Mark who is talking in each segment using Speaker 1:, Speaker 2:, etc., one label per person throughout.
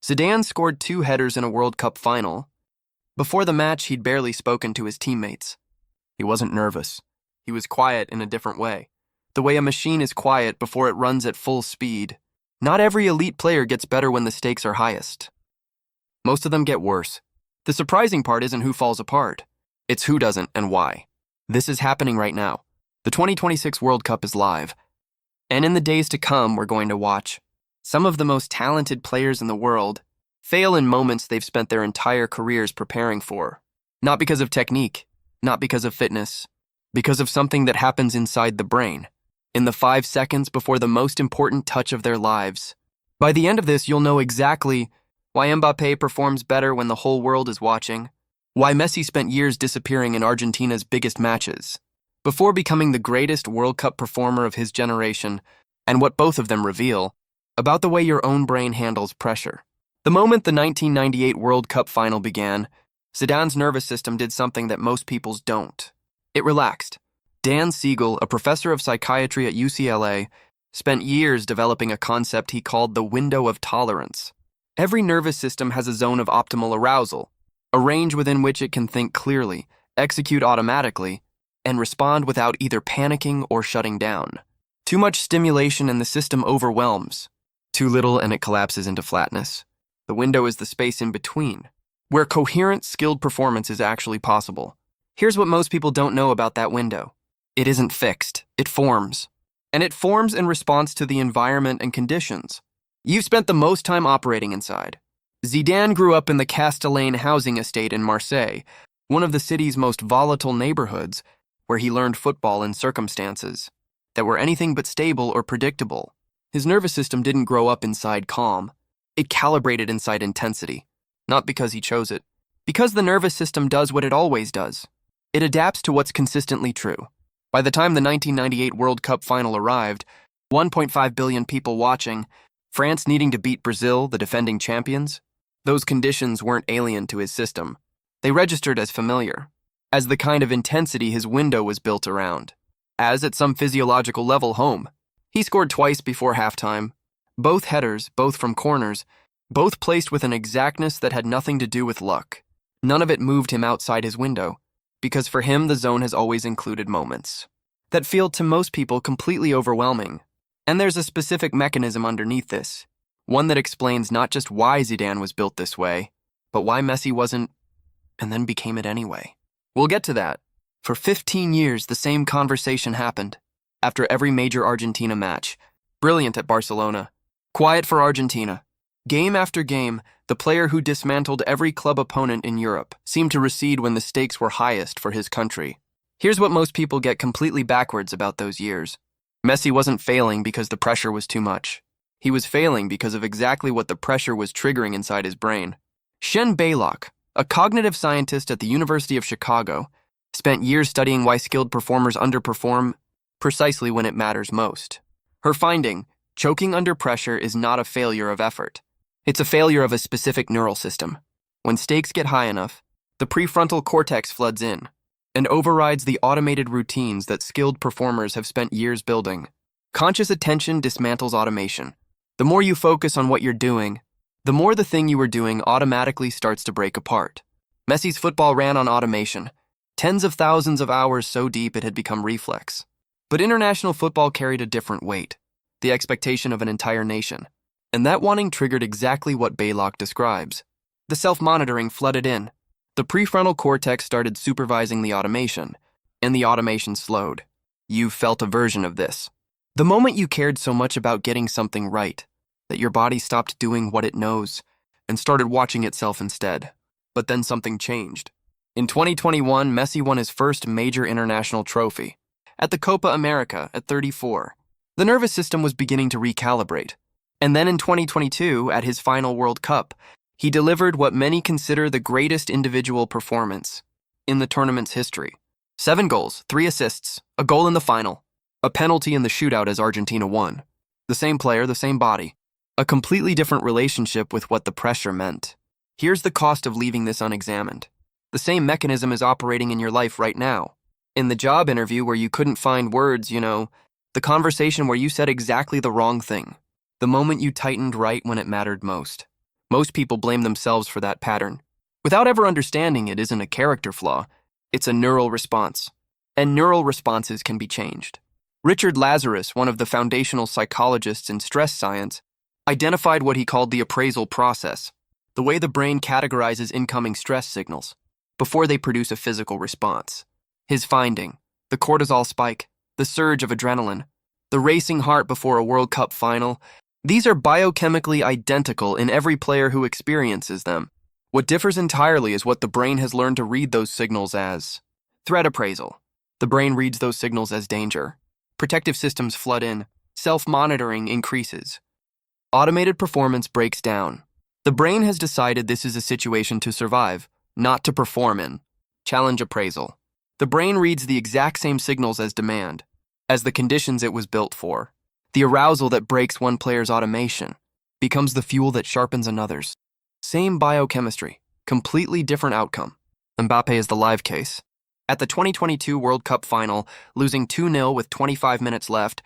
Speaker 1: Zidane scored 2 headers in a World Cup final. Before the match, he'd barely spoken to his teammates. He wasn't nervous. He was quiet in a different way. The way a machine is quiet before it runs at full speed. Not every elite player gets better when the stakes are highest. Most of them get worse. The surprising part isn't who falls apart. It's who doesn't and why. This is happening right now. The 2026 World Cup is live. And in the days to come, we're going to watch some of the most talented players in the world fail in moments they've spent their entire careers preparing for. Not because of technique, not because of fitness, because of something that happens inside the brain, in the 5 seconds before the most important touch of their lives. By the end of this, you'll know exactly why Mbappé performs better when the whole world is watching, why Messi spent years disappearing in Argentina's biggest matches, before becoming the greatest World Cup performer of his generation, and what both of them reveal about the way your own brain handles pressure. The moment the 1998 World Cup final began, Zidane's nervous system did something that most people's don't. It relaxed. Dan Siegel, a professor of psychiatry at UCLA, spent years developing a concept he called the window of tolerance. Every nervous system has a zone of optimal arousal, a range within which it can think clearly, execute automatically, and respond without either panicking or shutting down. Too much stimulation and the system overwhelms. Too little and it collapses into flatness. The window is the space in between, where coherent, skilled performance is actually possible. Here's what most people don't know about that window. It isn't fixed, it forms. And it forms in response to the environment and conditions you've spent the most time operating inside. Zidane grew up in the Castellane housing estate in Marseille, one of the city's most volatile neighborhoods, where he learned football in circumstances that were anything but stable or predictable. His nervous system didn't grow up inside calm. It calibrated inside intensity. Not because he chose it. Because the nervous system does what it always does. It adapts to what's consistently true. By the time the 1998 World Cup final arrived, 1.5 billion people watching, France needing to beat Brazil, the defending champions, those conditions weren't alien to his system. They registered as familiar, as the kind of intensity his window was built around, as at some physiological level home. He scored twice before halftime, both headers, both from corners, both placed with an exactness that had nothing to do with luck. None of it moved him outside his window, because for him the zone has always included moments that feel to most people completely overwhelming. And there's a specific mechanism underneath this, one that explains not just why Zidane was built this way, but why Messi wasn't, and then became it anyway. We'll get to that. For 15 years, the same conversation happened. After every major Argentina match. Brilliant at Barcelona. Quiet for Argentina. Game after game, the player who dismantled every club opponent in Europe seemed to recede when the stakes were highest for his country. Here's what most people get completely backwards about those years. Messi wasn't failing because the pressure was too much. He was failing because of exactly what the pressure was triggering inside his brain. Sian Beilock, a cognitive scientist at the University of Chicago, spent years studying why skilled performers underperform precisely when it matters most. Her finding, choking under pressure is not a failure of effort. It's a failure of a specific neural system. When stakes get high enough, the prefrontal cortex floods in and overrides the automated routines that skilled performers have spent years building. Conscious attention dismantles automation. The more you focus on what you're doing, the more the thing you were doing automatically starts to break apart. Messi's football ran on automation, tens of thousands of hours so deep it had become reflex. But international football carried a different weight, the expectation of an entire nation. And that wanting triggered exactly what Beilock describes. The self-monitoring flooded in. The prefrontal cortex started supervising the automation, and the automation slowed. You've felt a version of this. The moment you cared so much about getting something right, that your body stopped doing what it knows and started watching itself instead. But then something changed. In 2021, Messi won his first major international trophy. At the Copa America at 34, the nervous system was beginning to recalibrate. And then in 2022, at his final World Cup, he delivered what many consider the greatest individual performance in the tournament's history. 7 goals, 3 assists, a goal in the final, a penalty in the shootout as Argentina won. The same player, the same body. A completely different relationship with what the pressure meant. Here's the cost of leaving this unexamined. The same mechanism is operating in your life right now. In the job interview where you couldn't find words, the conversation where you said exactly the wrong thing. The moment you tightened right when it mattered most. Most people blame themselves for that pattern. Without ever understanding it isn't a character flaw, it's a neural response. And neural responses can be changed. Richard Lazarus, one of the foundational psychologists in stress science, identified what he called the appraisal process, the way the brain categorizes incoming stress signals before they produce a physical response. His finding, the cortisol spike, the surge of adrenaline, the racing heart before a World Cup final, these are biochemically identical in every player who experiences them. What differs entirely is what the brain has learned to read those signals as. Threat appraisal. The brain reads those signals as danger. Protective systems flood in. Self-monitoring increases. Automated performance breaks down. The brain has decided this is a situation to survive, not to perform in. Challenge appraisal. The brain reads the exact same signals as demand, as the conditions it was built for. The arousal that breaks one player's automation becomes the fuel that sharpens another's. Same biochemistry, completely different outcome. Mbappé is the live case. At the 2022 World Cup final, losing 2-0 with 25 minutes left,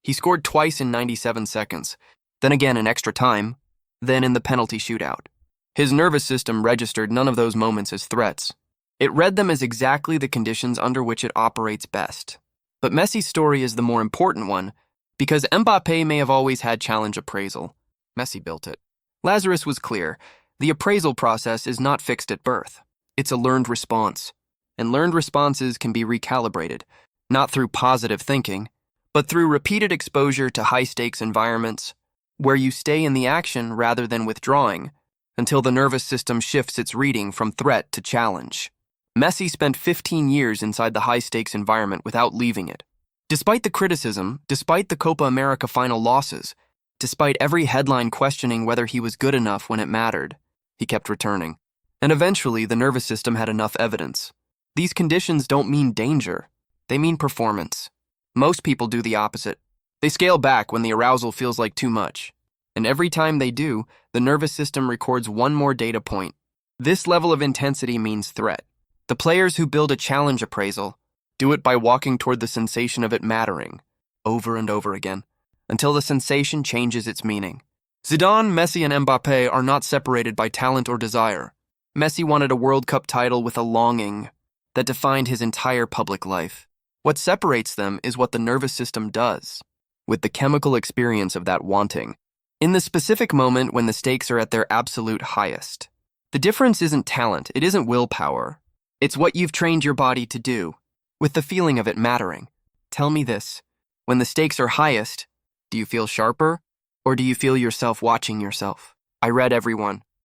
Speaker 1: he scored twice in 97 seconds, then again in extra time, then in the penalty shootout. His nervous system registered none of those moments as threats. It read them as exactly the conditions under which it operates best. But Messi's story is the more important one, because Mbappé may have always had challenge appraisal. Messi built it. Lazarus was clear. The appraisal process is not fixed at birth. It's a learned response. And learned responses can be recalibrated, not through positive thinking, but through repeated exposure to high-stakes environments, where you stay in the action rather than withdrawing, until the nervous system shifts its reading from threat to challenge. Messi spent 15 years inside the high-stakes environment without leaving it. Despite the criticism, despite the Copa America final losses, despite every headline questioning whether he was good enough when it mattered, he kept returning. And eventually, the nervous system had enough evidence. These conditions don't mean danger. They mean performance. Most people do the opposite. They scale back when the arousal feels like too much. And every time they do, the nervous system records one more data point. This level of intensity means threat. The players who build a challenge appraisal do it by walking toward the sensation of it mattering, over and over again, until the sensation changes its meaning. Zidane, Messi, and Mbappé are not separated by talent or desire. Messi wanted a World Cup title with a longing that defined his entire public life. What separates them is what the nervous system does, with the chemical experience of that wanting, in the specific moment when the stakes are at their absolute highest. The difference isn't talent, it isn't willpower. It's what you've trained your body to do, with the feeling of it mattering. Tell me this, when the stakes are highest, do you feel sharper, or do you feel yourself watching yourself? I read everyone.